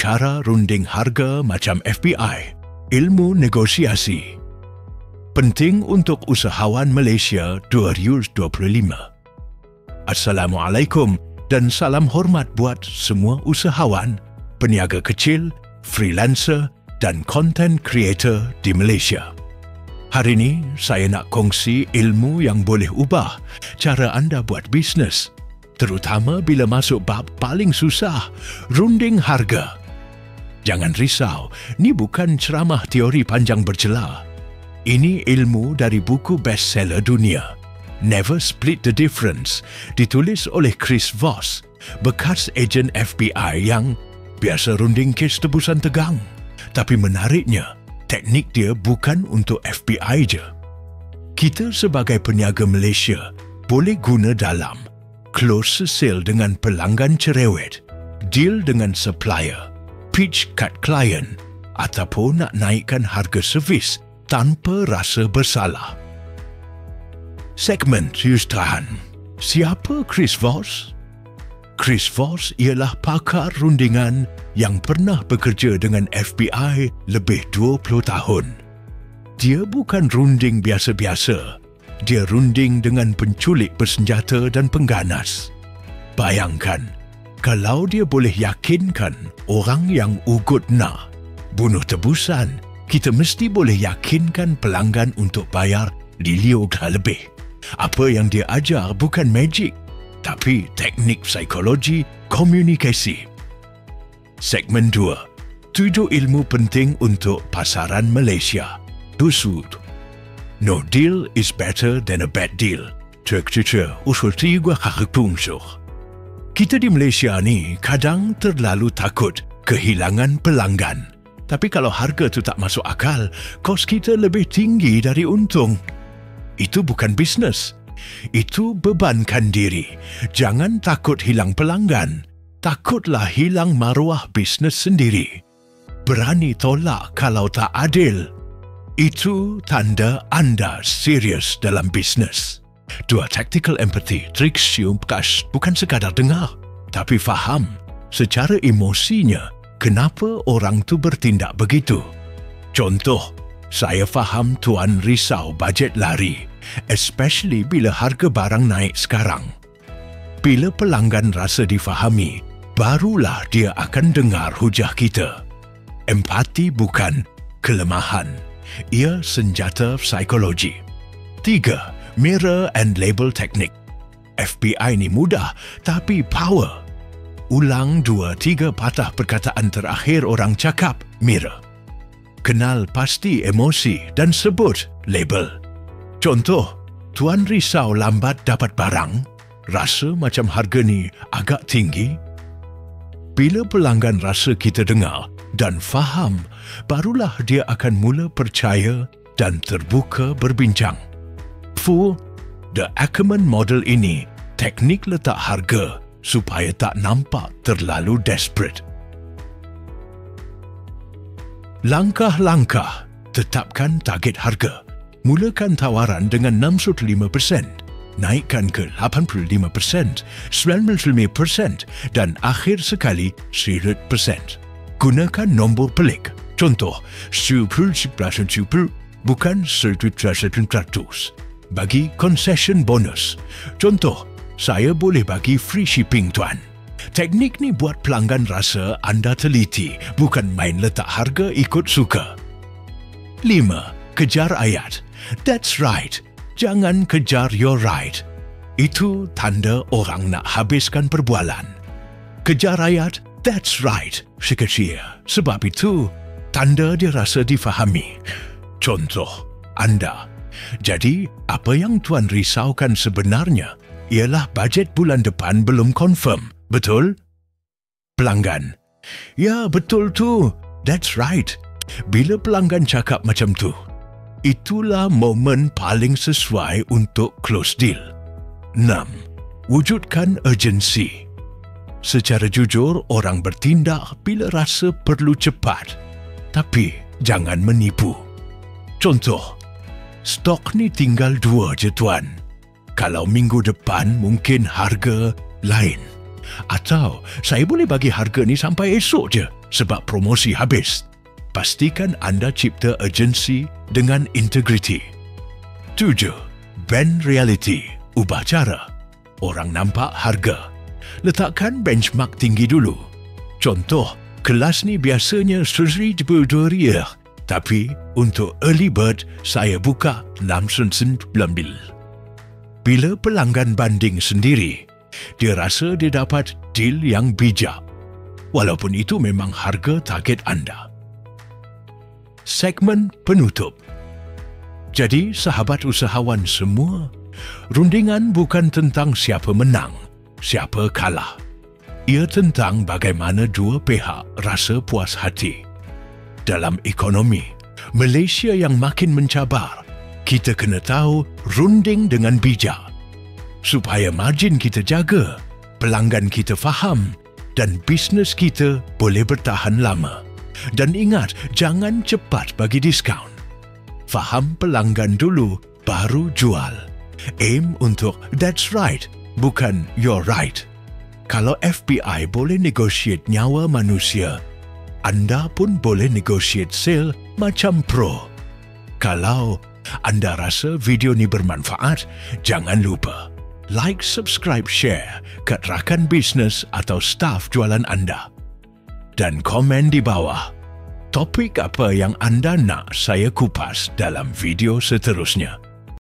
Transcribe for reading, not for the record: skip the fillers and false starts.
cara runding harga macam FBI, ilmu negosiasi. Penting untuk usahawan Malaysia 2025. Assalamualaikum dan salam hormat buat semua usahawan, peniaga kecil, freelancer dan content creator di Malaysia. Hari ini saya nak kongsi ilmu yang boleh ubah cara anda buat bisnes, terutama bila masuk bab paling susah, runding harga. Jangan risau, ni bukan ceramah teori panjang bercela. Ini ilmu dari buku bestseller dunia, Never Split the Difference, ditulis oleh Chris Voss, bekas ejen FBI yang biasa runding kes tebusan tegang. Tapi menariknya, teknik dia bukan untuk FBI je. Kita sebagai peniaga Malaysia boleh guna dalam close sale dengan pelanggan cerewet, deal dengan supplier, pitch kat klien, ataupun nak naikkan harga servis tanpa rasa bersalah. Segmen Yustahan. Siapa Chris Voss? Chris Voss ialah pakar rundingan yang pernah bekerja dengan FBI lebih 20 tahun. Dia bukan runding biasa-biasa. Dia runding dengan penculik bersenjata dan pengganas. Bayangkan, kalau dia boleh yakinkan orang yang ugut nak bunuh tebusan, kita mesti boleh yakinkan pelanggan untuk bayar RM5 lebih. Apa yang dia ajar bukan magic, tapi teknik psikologi komunikasi. Segmen 2. 7 ilmu penting untuk pasaran Malaysia. Dusud. No deal is better than a bad deal. Usul 3 kakakungsuh. Kita di Malaysia ni kadang terlalu takut kehilangan pelanggan. Tapi kalau harga tu tak masuk akal, kos kita lebih tinggi dari untung. Itu bukan bisnes. Itu bebankan diri. Jangan takut hilang pelanggan. Takutlah hilang maruah bisnes sendiri. Berani tolak kalau tak adil. Itu tanda anda serius dalam bisnes. 2. Tactical empathy. Trik sium kas bukan sekadar dengar, tapi faham secara emosinya kenapa orang tu bertindak begitu. Contoh, saya faham tuan risau bajet lari, especially bila harga barang naik sekarang. Bila pelanggan rasa difahami, barulah dia akan dengar hujah kita. Empati bukan kelemahan, ia senjata psikologi. 3. Mirror and label technique. FBI ni mudah, tapi power. Ulang 2-3 patah perkataan terakhir orang cakap, mirror. Kenal pasti emosi dan sebut label. Contoh, tuan risau lambat dapat barang, rasa macam harga ni agak tinggi. Bila pelanggan rasa kita dengar dan faham, barulah dia akan mula percaya dan terbuka berbincang. 4. The Ackerman model ini, teknik letak harga supaya tak nampak terlalu desperate. Langkah-langkah, tetapkan target harga. Mulakan tawaran dengan 65%, naikkan ke 85%, 95% dan akhir sekali 100%. Gunakan nombor pelik. Contoh, 10% bukan 100%. Bagi concession bonus. Contoh, saya boleh bagi free shipping tuan. Teknik ni buat pelanggan rasa anda teliti, bukan main letak harga ikut suka. 5. Kejar ayat. That's right. Jangan kejar your right. Itu tanda orang nak habiskan perbualan. Kejar ayat, that's right, sekecil. Sebab itu, tanda dia rasa difahami. Contoh, anda. Jadi, apa yang tuan risaukan sebenarnya ialah bajet bulan depan belum confirm. Betul? Pelanggan. Ya, betul tu. That's right. Bila pelanggan cakap macam tu, itulah momen paling sesuai untuk close deal. 6. Wujudkan urgency. Secara jujur, orang bertindak bila rasa perlu cepat. Tapi, jangan menipu. Contoh, stok ni tinggal 2 je tuan. Kalau minggu depan mungkin harga lain. Atau saya boleh bagi harga ni sampai esok je. sebab promosi habis. Pastikan anda cipta agensi dengan integriti. 7. Band reality. Ubah cara. Orang nampak harga. Letakkan benchmark tinggi dulu. Contoh, kelas ni biasanya RM1,200, tapi untuk early bird saya buka RM690. Bila pelanggan banding sendiri, dia rasa dia dapat deal yang bijak, walaupun itu memang harga target anda. Segmen penutup. Jadi, sahabat usahawan semua, rundingan bukan tentang siapa menang, siapa kalah. Ia tentang bagaimana dua pihak rasa puas hati. Dalam ekonomi Malaysia yang makin mencabar, kita kena tahu runding dengan bijak. Supaya margin kita jaga, pelanggan kita faham dan bisnes kita boleh bertahan lama. Dan ingat, jangan cepat bagi diskaun. Faham pelanggan dulu, baru jual. Aim untuk that's right, bukan you're right. Kalau FBI boleh negotiate nyawa manusia, anda pun boleh negotiate sale macam pro. Kalau anda rasa video ni bermanfaat, jangan lupa like, subscribe, share kat rakan bisnes atau staf jualan anda. Dan komen di bawah topik apa yang anda nak saya kupas dalam video seterusnya.